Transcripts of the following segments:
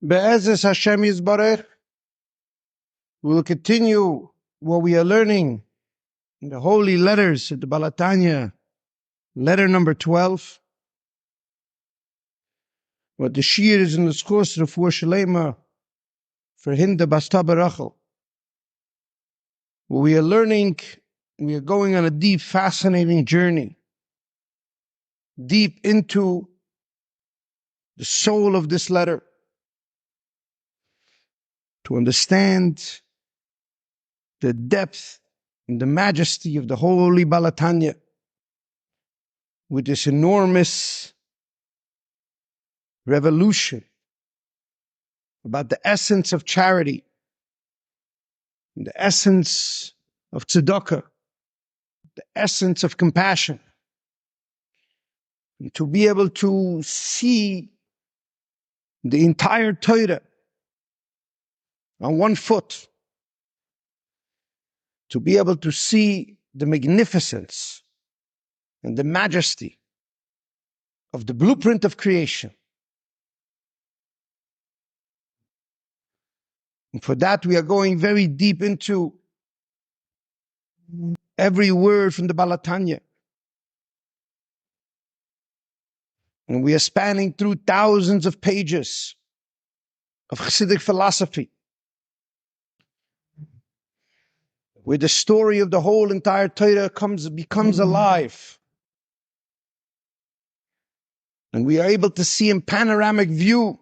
Be'ezus Hashem Yisbarech, we will continue what we are learning in the holy letters of the Balatanya, letter number 12. What the Shir is in the Schos Refuah Shalema for Hinda Basta Barachel. What we are learning, we are going on a deep, fascinating journey, deep into the soul of this letter, to understand the depth and the majesty of the holy Balatanya with this enormous revolution about the essence of charity, the essence of tzedakah, the essence of compassion, and to be able to see the entire Torah on one foot, to be able to see the magnificence and the majesty of the blueprint of creation. And for that, we are going very deep into every word from the Balatanya. And we are spanning through thousands of pages of Hasidic philosophy, where the story of the whole entire Torah becomes alive. And we are able to see in panoramic view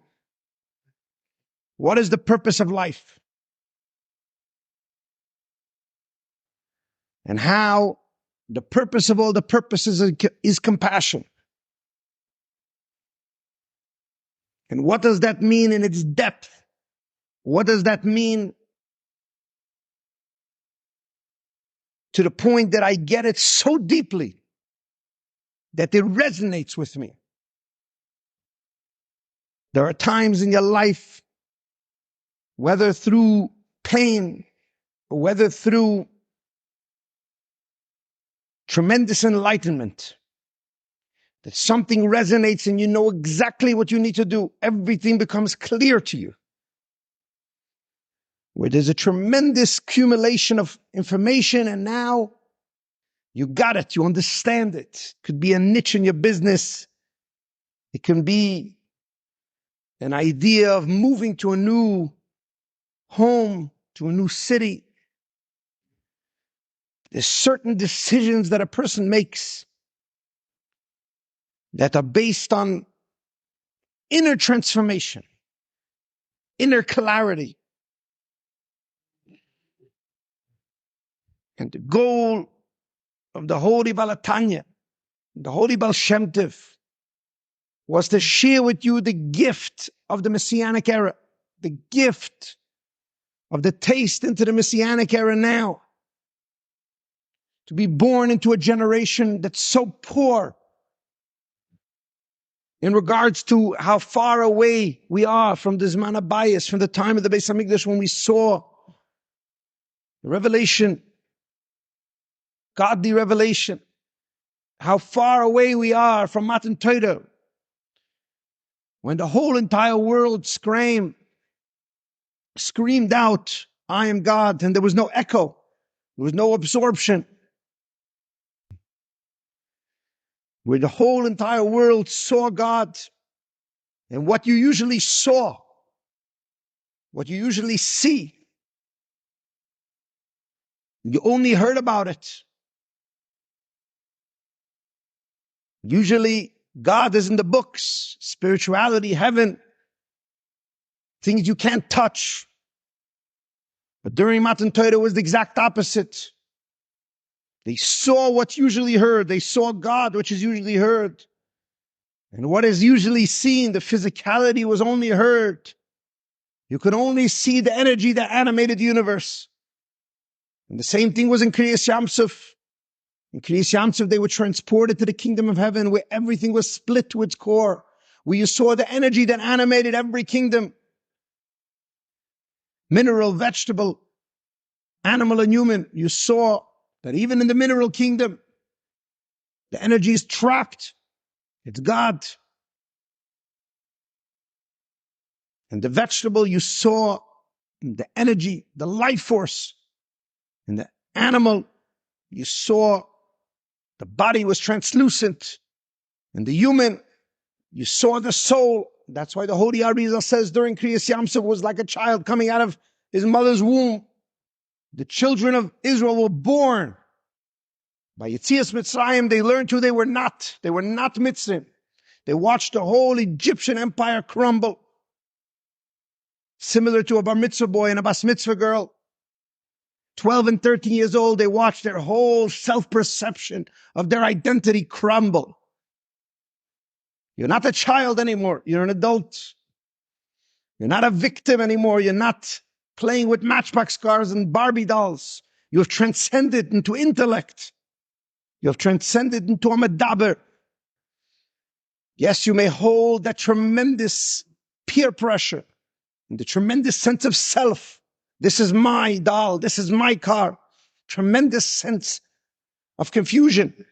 what is the purpose of life, and how the purpose of all the purposes is compassion. And what does that mean in its depth? What does that mean to the point that I get it so deeply that it resonates with me? There are times in your life, whether through pain or whether through tremendous enlightenment, that something resonates and you know exactly what you need to do. Everything becomes clear to you. Where there's a tremendous accumulation of information and now you got it, you understand it. It could be a niche in your business. It can be an idea of moving to a new home, to a new city. There's certain decisions that a person makes that are based on inner transformation, inner clarity. And the goal of the holy Balatanya, the holy Baal Shem Tov, was to share with you the gift of the Messianic era, the gift of the taste into the Messianic era now. To be born into a generation that's so poor in regards to how far away we are from the Zman HaBayis, from the time of the Beis HaMikdash when we saw the revelation, godly revelation, how far away we are from Matan Torah, when the whole entire world screamed out, I am God, and there was no echo, there was no absorption. Where the whole entire world saw God, and what you usually saw, what you usually see, you only heard about it. Usually God is in the books, spirituality, heaven, things you can't touch. But during Matan Torah it was the exact opposite. They saw what's usually heard. They saw God, which is usually heard. And what is usually seen, the physicality, was only heard. You could only see the energy that animated the universe. And the same thing was in Kriyas Yamsuf. In Kriyas Yamsuf, they were transported to the kingdom of heaven, where everything was split to its core, where you saw the energy that animated every kingdom. Mineral, vegetable, animal, and human. You saw that even in the mineral kingdom, the energy is trapped. It's God. In the vegetable, you saw the energy, the life force. In the animal, you saw the body was translucent. In the human, you saw the soul. That's why the Holy Arizal says during Kriyas Yamsuf was like a child coming out of his mother's womb. The children of Israel were born. By Yetzias Mitzrayim, they learned who they were not. They were not Mitzrim. They watched the whole Egyptian empire crumble. Similar to a bar mitzvah boy and a bas mitzvah girl. 12 and 13 years old, they watched their whole self-perception of their identity crumble. You're not a child anymore. You're an adult. You're not a victim anymore. You're not playing with matchbox cars and Barbie dolls. You have transcended into intellect. You have transcended into a medaber. Yes, you may hold that tremendous peer pressure and the tremendous sense of self. This is my doll. This is my car. Tremendous sense of confusion.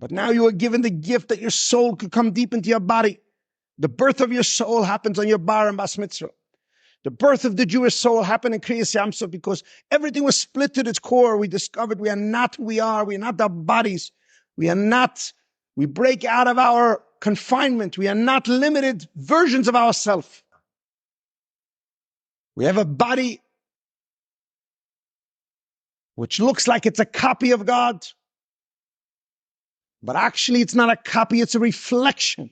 But now you are given the gift that your soul could come deep into your body. The birth of your soul happens on your bar and bas mitzvah. The birth of the Jewish soul happened in Kriyas Yamsuf because everything was split to its core. We discovered we are not who we are. We are not our bodies. We are not, we break out of our confinement. We are not limited versions of ourselves. We have a body which looks like it's a copy of God. But actually it's not a copy, it's a reflection.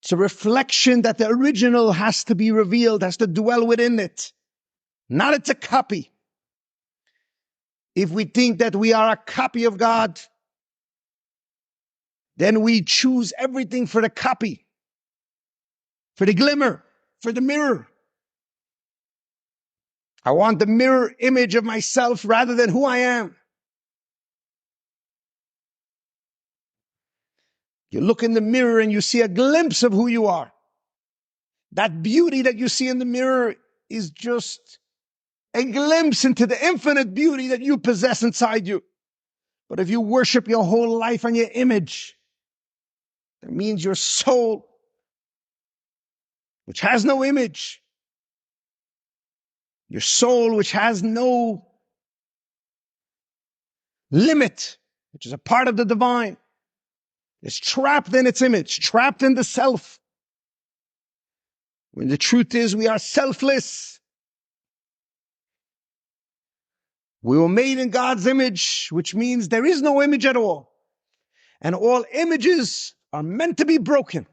It's a reflection that the original has to be revealed, has to dwell within it. Not it's a copy. If we think that we are a copy of God, then we choose everything for the copy, for the glimmer, for the mirror. I want the mirror image of myself rather than who I am. You look in the mirror and you see a glimpse of who you are. That beauty that you see in the mirror is just a glimpse into the infinite beauty that you possess inside you. But if you worship your whole life on your image, that means your soul, which has no image, your soul, which has no limit, which is a part of the divine, is trapped in its image, trapped in the self. When the truth is we are selfless. We were made in God's image, which means there is no image at all. And all images are meant to be broken.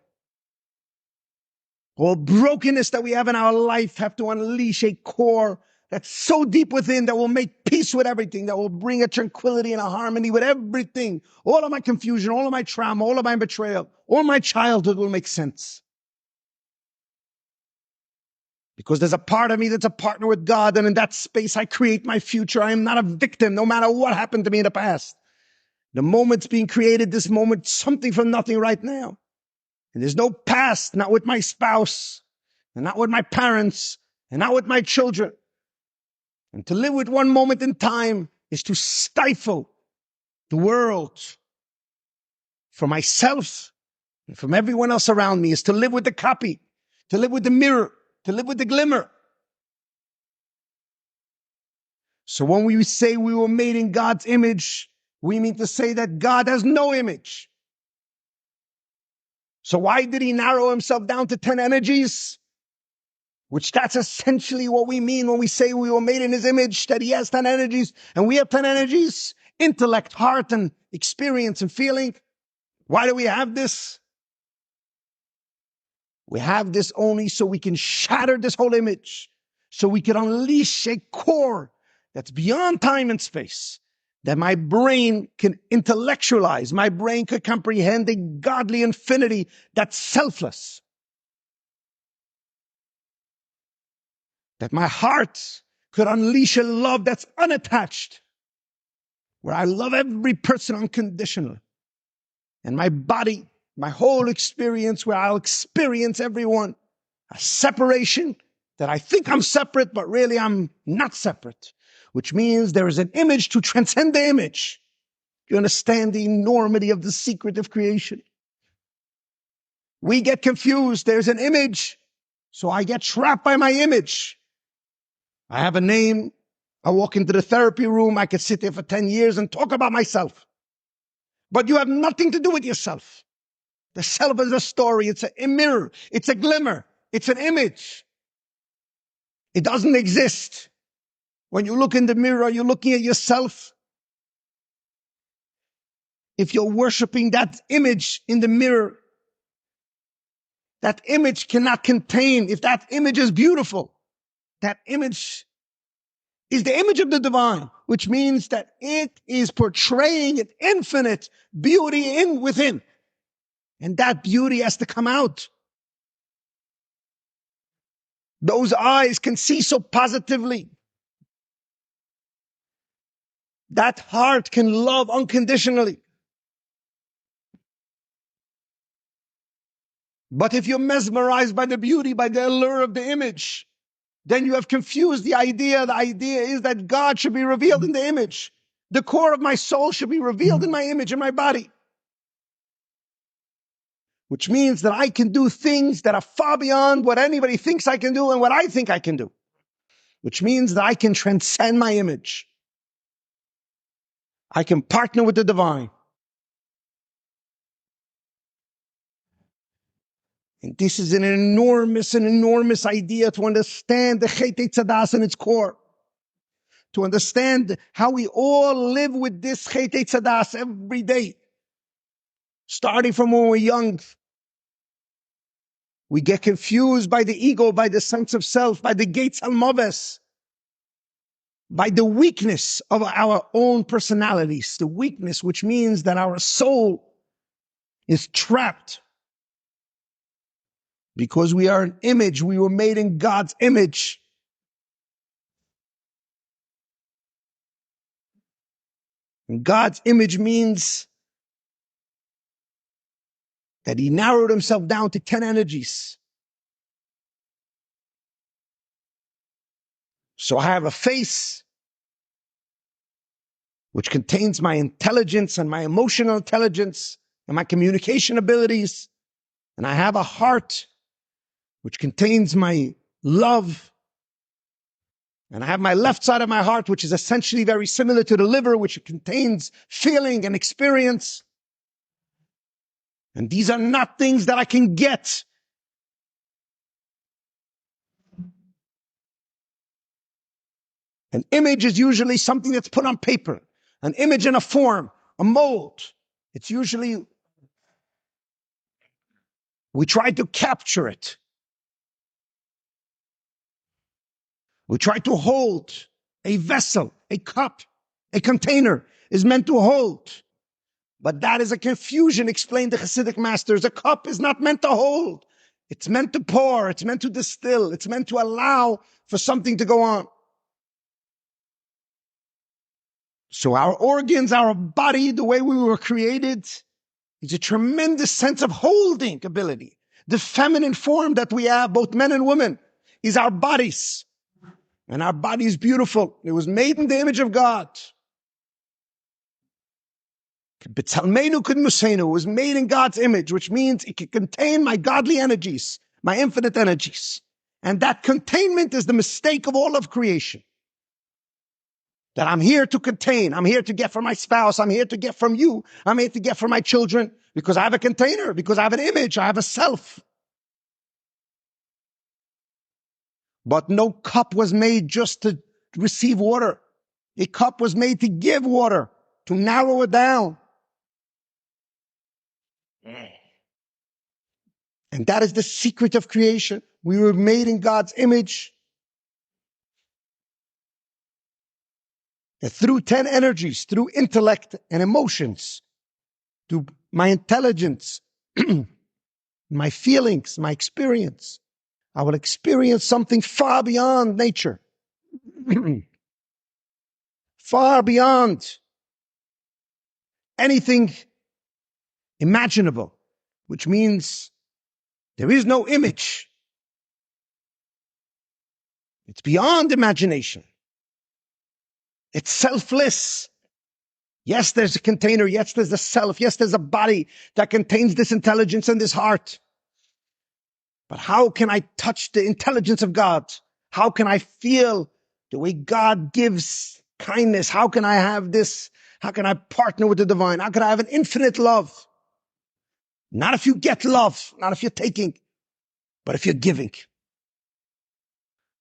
All brokenness that we have in our life have to unleash a core that's so deep within that will make peace with everything, that will bring a tranquility and a harmony with everything. All of my confusion, all of my trauma, all of my betrayal, all my childhood will make sense. Because there's a part of me that's a partner with God, and in that space I create my future. I am not a victim, no matter what happened to me in the past. The moment's being created, this moment, something from nothing right now. And there's no past, not with my spouse, and not with my parents, and not with my children. And to live with one moment in time is to stifle the world for myself and from everyone else around me, is to live with the copy, to live with the mirror, to live with the glimmer. So when we say we were made in God's image, we mean to say that God has no image. So why did he narrow himself down to 10 energies? Which that's essentially what we mean when we say we were made in his image, that he has 10 energies and we have 10 energies, intellect, heart, and experience and feeling. Why do we have this? We have this only so we can shatter this whole image, so we can unleash a core that's beyond time and space, that my brain can intellectualize, my brain could comprehend a godly infinity that's selfless. That my heart could unleash a love that's unattached, where I love every person unconditionally. And my body, my whole experience, where I'll experience everyone. A separation that I think I'm separate, but really I'm not separate. Which means there is an image to transcend the image. You understand the enormity of the secret of creation. We get confused. There's an image, so I get trapped by my image. I have a name. I walk into the therapy room. I could sit there for 10 years and talk about myself. But you have nothing to do with yourself. The self is a story. It's a mirror. It's a glimmer. It's an image. It doesn't exist. When you look in the mirror, you're looking at yourself. If you're worshiping that image in the mirror, that image cannot contain. If that image is beautiful, that image is the image of the divine, which means that it is portraying an infinite beauty within. And that beauty has to come out. Those eyes can see so positively. That heart can love unconditionally. But if you're mesmerized by the beauty, by the allure of the image, then you have confused the idea. The idea is that God should be revealed in the image. The core of my soul should be revealed in my image, in my body. Which means that I can do things that are far beyond what anybody thinks I can do and what I think I can do. Which means that I can transcend my image. I can partner with the divine. And this is an enormous idea to understand the Chet Tzadas in its core. To understand how we all live with this Chet Tzadas every day. Starting from when we're young. We get confused by the ego, by the sense of self, by the gates al-moves, by the weakness of our own personalities. The weakness, which means that our soul is trapped. Because we are an image, we were made in God's image. And God's image means that he narrowed himself down to 10 energies. So I have a face which contains my intelligence and my emotional intelligence and my communication abilities. And I have a heart which contains my love. And I have my left side of my heart, which is essentially very similar to the liver, which contains feeling and experience. And these are not things that I can get. An image is usually something that's put on paper. An image in a form, a mold. It's usually, we try to capture it. We try to hold a vessel, a cup, a container is meant to hold. But that is a confusion, explained the Hasidic masters. A cup is not meant to hold. It's meant to pour. It's meant to distill. It's meant to allow for something to go on. So our organs, our body, the way we were created, is a tremendous sense of holding ability. The feminine form that we have, both men and women, is our bodies. And our body is beautiful. It was made in the image of God. It was made in God's image, which means it can contain my godly energies, my infinite energies. And that containment is the mistake of all of creation. That I'm here to contain. I'm here to get from my spouse. I'm here to get from you. I'm here to get from my children because I have a container, because I have an image, I have a self. But no cup was made just to receive water. A cup was made to give water, to narrow it down. And that is the secret of creation. We were made in God's image. And through 10 energies, through intellect and emotions, through my intelligence, my feelings, my experience, I will experience something far beyond nature. Far beyond anything imaginable, which means there is no image. It's beyond imagination. It's selfless. Yes, there's a container. Yes, there's a self. Yes, there's a body that contains this intelligence and this heart. But how can I touch the intelligence of God? How can I feel the way God gives kindness? How can I have this? How can I partner with the divine? How can I have an infinite love? Not if you get love, not if you're taking, but if you're giving.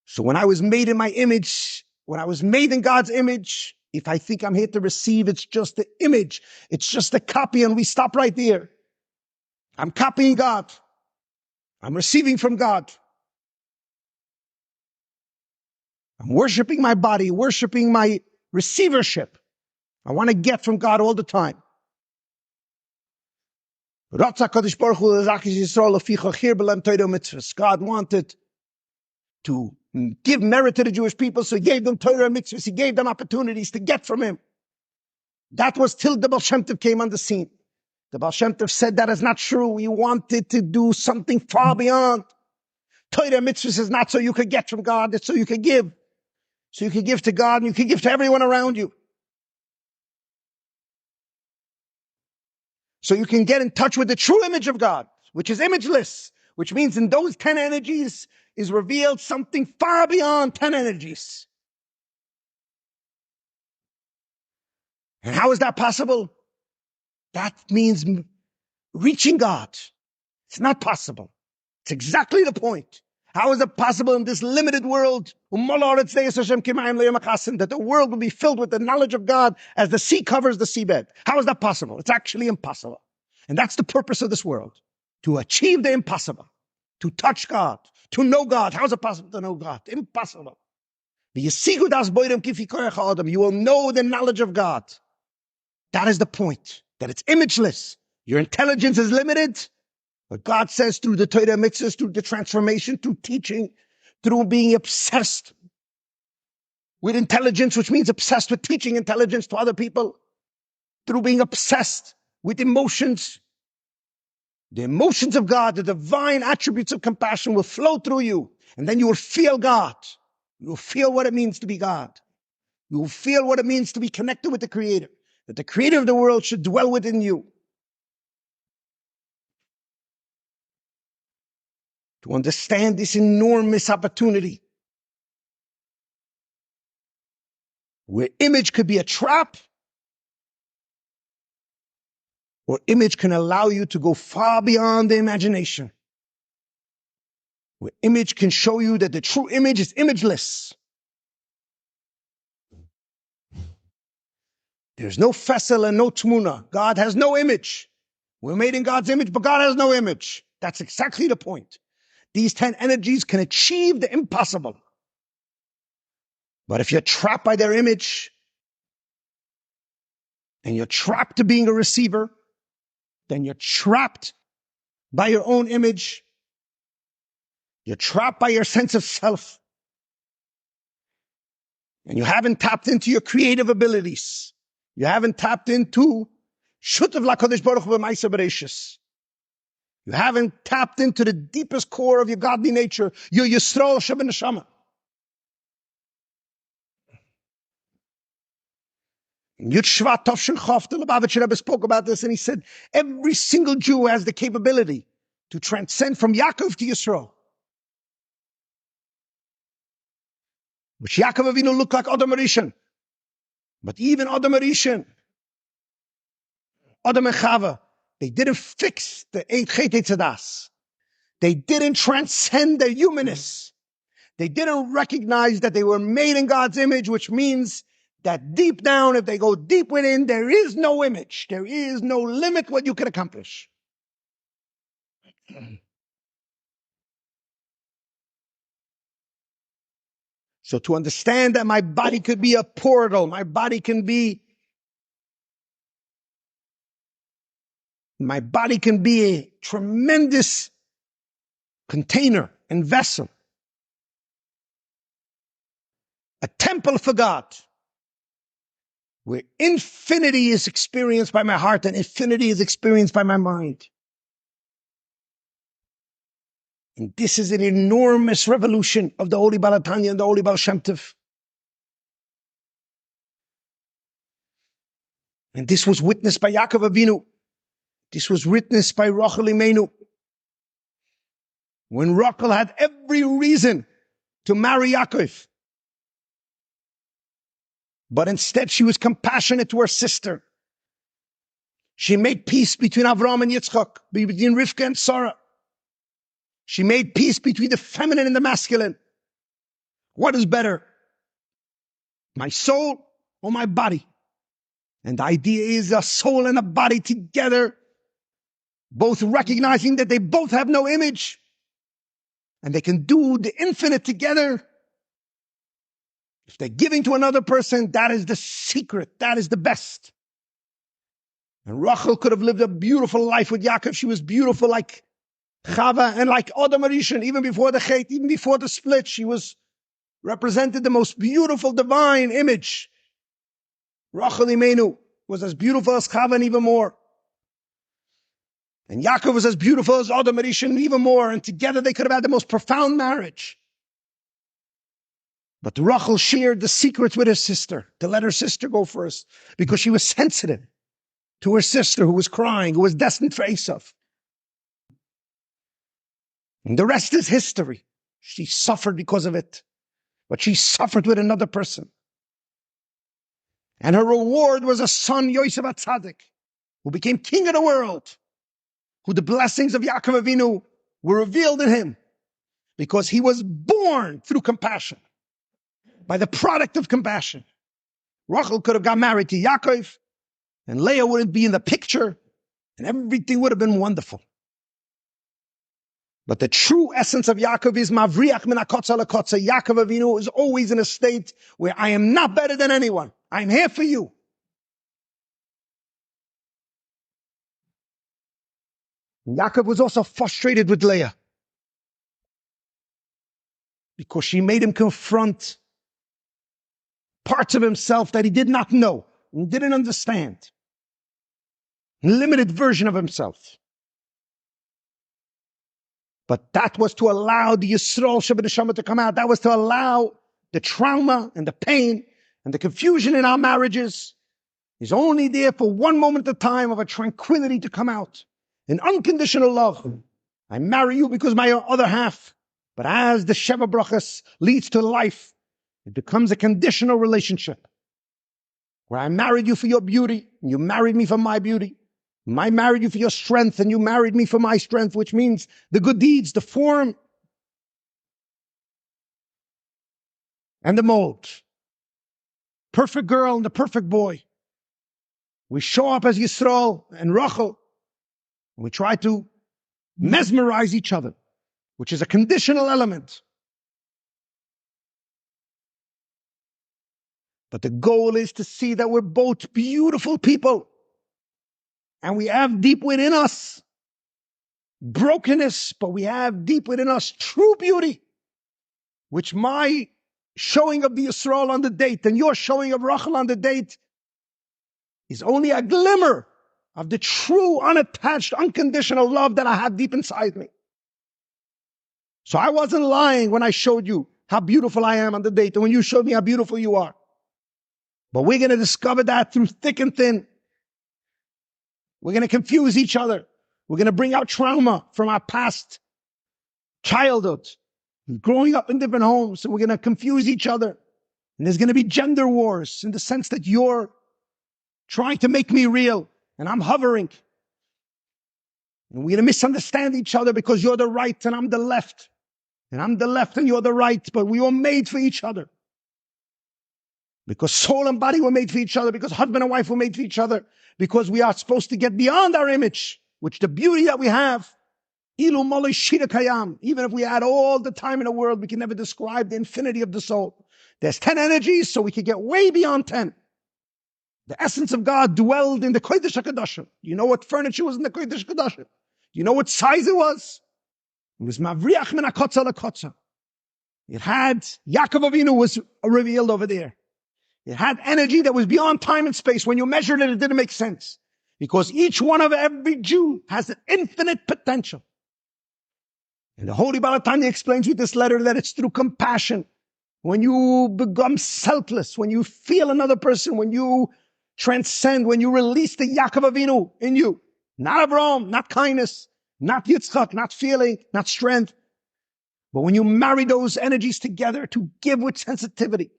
So when I was made in my image, when I was made in God's image, if I think I'm here to receive, it's just the image. It's just a copy, and we stop right there. I'm copying God. I'm receiving from God. I'm worshiping my body, worshiping my receivership. I want to get from God all the time. God wanted to give merit to the Jewish people, so he gave them Torah and mitzvahs. He gave them opportunities to get from him. That was till the Baal Shem Tov came on the scene. The Baal Shem Tov said that is not true. He wanted to do something far beyond. Torah and mitzvahs is not so you could get from God, it's so you could give. So you can give to God and you can give to everyone around you. So you can get in touch with the true image of God, which is imageless, which means in those 10 energies is revealed something far beyond 10 energies. And how is that possible? That means reaching God. It's not possible. It's exactly the point. How is it possible in this limited world that the world will be filled with the knowledge of God as the sea covers the seabed? How is that possible? It's actually impossible. And that's the purpose of this world, to achieve the impossible, to touch God, to know God. How is it possible to know God? Impossible. You will know the knowledge of God. That is the point, that it's imageless. Your intelligence is limited. But God says through the Torah mitzvahs, through the transformation, through teaching, through being obsessed with intelligence, which means obsessed with teaching intelligence to other people, through being obsessed with emotions, the emotions of God, the divine attributes of compassion will flow through you. And then you will feel God. You will feel what it means to be God. You will feel what it means to be connected with the Creator, that the Creator of the world should dwell within you. To understand this enormous opportunity where image could be a trap, or image can allow you to go far beyond the imagination. Where image can show you that the true image is imageless. There's no fesel and no tmuna. God has no image. We're made in God's image, but God has no image. That's exactly the point. These 10 energies can achieve the impossible. But if you're trapped by their image, and you're trapped to being a receiver, then you're trapped by your own image. You're trapped by your sense of self. And you haven't tapped into your creative abilities. You haven't tapped into Shutav LaKadosh Baruch Hu B'Maaseh Bereishis. You haven't tapped into the deepest core of your godly nature, your Yisrael Shabbat Yud Shvat Tov Shin Chof, the Lubavitcher Rebbe spoke about this, and he said, every single Jew has the capability to transcend from Yaakov to Yisrael. Which Yaakov Avinu looked like Adam Arishan. But even Adam Arishan, Adam and Chava, they didn't fix the Chet Tzadas. They didn't transcend their humanness. They didn't recognize that they were made in God's image, which means that deep down, if they go deep within, there is no image. There is no limit what you can accomplish. So to understand that my body could be a portal, my body can be a tremendous container and vessel, a temple for God, where infinity is experienced by my heart and infinity is experienced by my mind. And this is an enormous revolution of the Holy Baal HaTanya and the Holy Baal Shem Tov. And this was witnessed by Yaakov Avinu. This was witnessed by Rachel Imenu. when Rachel had every reason to marry Yaakov. But instead she was compassionate to her sister. She made peace between Avraham and Yitzchak, between Rivka and Sarah. She made peace between the feminine and the masculine. What is better, my soul or my body? And the idea is a soul and a body together, both recognizing that they both have no image, and they can do the infinite together. If they're giving to another person, that is the secret. That is the best. And Rachel could have lived a beautiful life with Yaakov. She was beautiful like Chava and like Adam Arishon. Even before the Chet, even before the split, she represented the most beautiful divine image. Rachel Imenu was as beautiful as Chava and even more. And Yaakov was as beautiful as Adam Arishon and even more. And together they could have had the most profound marriage. But Rachel shared the secrets with her sister to let her sister go first, because she was sensitive to her sister who was crying, who was destined for Esav. And the rest is history. She suffered because of it, but she suffered with another person. And her reward was a son, Yosef HaTzadik, who became king of the world, who the blessings of Yaakov Avinu were revealed in him, because he was born through compassion, by the product of compassion. Rachel could have got married to Yaakov, and Leah wouldn't be in the picture, and everything would have been wonderful. But the true essence of Yaakov is Mavriach min hakotza lekotza. Yaakov Avinu is always in a state where I am not better than anyone. I'm here for you. Yaakov was also frustrated with Leah, because she made him confront parts of himself that he did not know and didn't understand. A limited version of himself. But that was to allow the Yisrael Shabbat to come out. That was to allow the trauma and the pain and the confusion in our marriages is only there for one moment at a time of a tranquility to come out. An unconditional love. I marry you because my other half. But as the Sheva Brachas leads to life, it becomes a conditional relationship where I married you for your beauty and you married me for my beauty. I married you for your strength and you married me for my strength, which means the good deeds, the form, and the mold. Perfect girl and the perfect boy. We show up as Yisrael and Rachel, and we try to mesmerize each other, which is a conditional element. But the goal is to see that we're both beautiful people. And we have deep within us brokenness, but we have deep within us true beauty, which my showing of the Yisrael on the date and your showing of Rachel on the date is only a glimmer of the true, unattached, unconditional love that I have deep inside me. So I wasn't lying when I showed you how beautiful I am on the date and when you showed me how beautiful you are. But we're going to discover that through thick and thin. We're going to confuse each other. We're going to bring out trauma from our past childhood, growing up in different homes, and we're going to confuse each other. And there's going to be gender wars in the sense that you're trying to make me real, and I'm hovering. And we're going to misunderstand each other because you're the right and I'm the left. And I'm the left and you're the right, but we were made for each other. Because soul and body were made for each other, because husband and wife were made for each other, because we are supposed to get beyond our image, which the beauty that we have, ilu molei shira kayam, even if we had all the time in the world, we can never describe the infinity of the soul. There's 10 energies, so we can get way beyond 10. The essence of God dwelled in the Kodesh HaKadoshim. You know what furniture was in the Kodesh HaKadoshim? You know what size it was? It was Mavriach min hakotza lekotza. It had, Yaakov Avinu was revealed over there. It had energy that was beyond time and space. When you measured it, it didn't make sense. Because each one of every Jew has an infinite potential. And the Holy Baal HaTanya explains with this letter that it's through compassion. When you become selfless, when you feel another person, when you transcend, when you release the Yaakov Avinu in you. Not Avraham, not kindness, not Yitzchak, not feeling, not strength, But when you marry those energies together to give with sensitivity,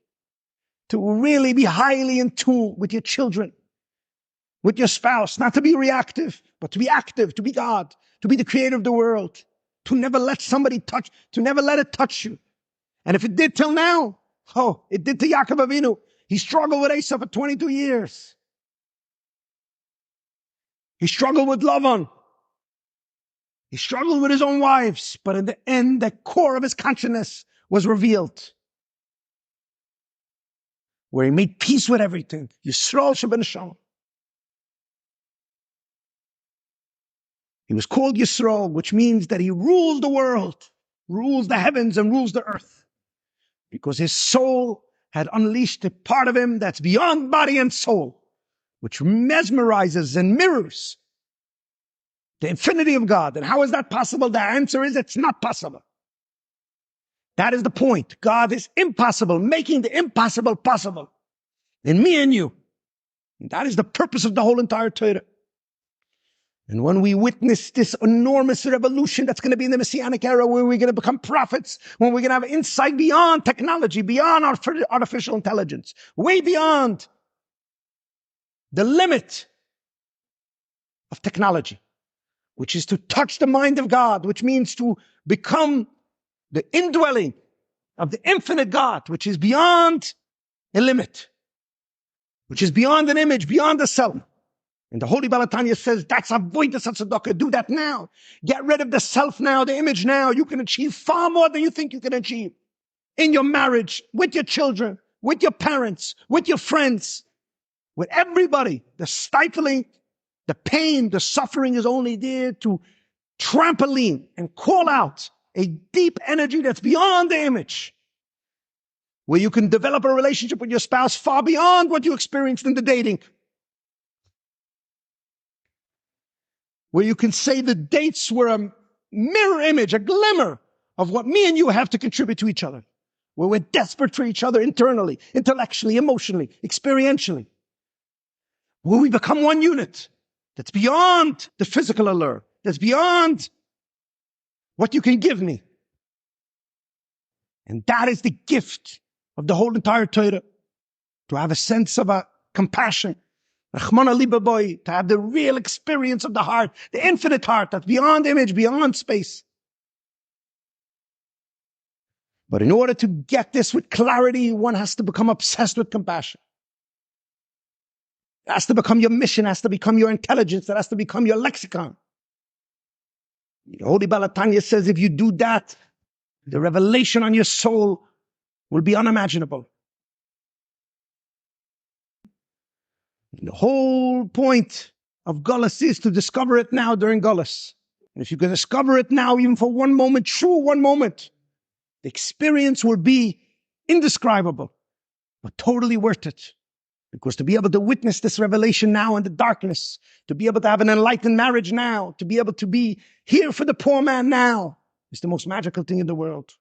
to really be highly in tune with your children, with your spouse, not to be reactive, but to be active, to be God, to be the creator of the world, to never let somebody touch, to never let it touch you. And if it did till now, oh, it did to Yaakov Avinu. He struggled with Esau for 22 years. He struggled with Lavan. He struggled with his own wives. But in the end, the core of his consciousness was revealed, where he made peace with everything. Yisrael sheben Shalom. He was called Yisrael, which means that he rules the world, rules the heavens and rules the earth, because his soul had unleashed a part of him that's beyond body and soul, which mesmerizes and mirrors the infinity of God. And how is that possible? The answer is it's not possible. That is the point. God is impossible, making the impossible possible in me and you. And that is the purpose of the whole entire Torah. And when we witness this enormous revolution that's going to be in the Messianic era, where we're going to become prophets, when we're going to have insight beyond technology, beyond artificial intelligence, way beyond the limit of technology, which is to touch the mind of God, which means to become the indwelling of the infinite God, which is beyond a limit, which is beyond an image, beyond the self. And the Holy Balatanya says, that's avoidance of tzedakah. Do that now. Get rid of the self now, the image now. You can achieve far more than you think you can achieve. In your marriage, with your children, with your parents, with your friends, with everybody. The stifling, the pain, the suffering is only there to trampoline and call out a deep energy that's beyond the image, where you can develop a relationship with your spouse far beyond what you experienced in the dating, where you can say the dates were a mirror image, a glimmer of what me and you have to contribute to each other, where we're desperate for each other internally, intellectually, emotionally, experientially, where we become one unit that's beyond the physical allure, that's beyond what you can give me. And that is the gift of the whole entire Torah, to have a sense of a compassion, Rachmana liba boy, to have the real experience of the heart, the infinite heart that's beyond image, beyond space. But in order to get this with clarity, one has to become obsessed with compassion. It has to become your mission, it has to become your intelligence, it has to become your lexicon. The Holy Balatanya says if you do that, the revelation on your soul will be unimaginable. The whole point of Gullus is to discover it now during Gullus. And if you can discover it now, even for one moment, true one moment, the experience will be indescribable, but totally worth it. Because to be able to witness this revelation now in the darkness, to be able to have an enlightened marriage now, to be able to be here for the poor man now, is the most magical thing in the world.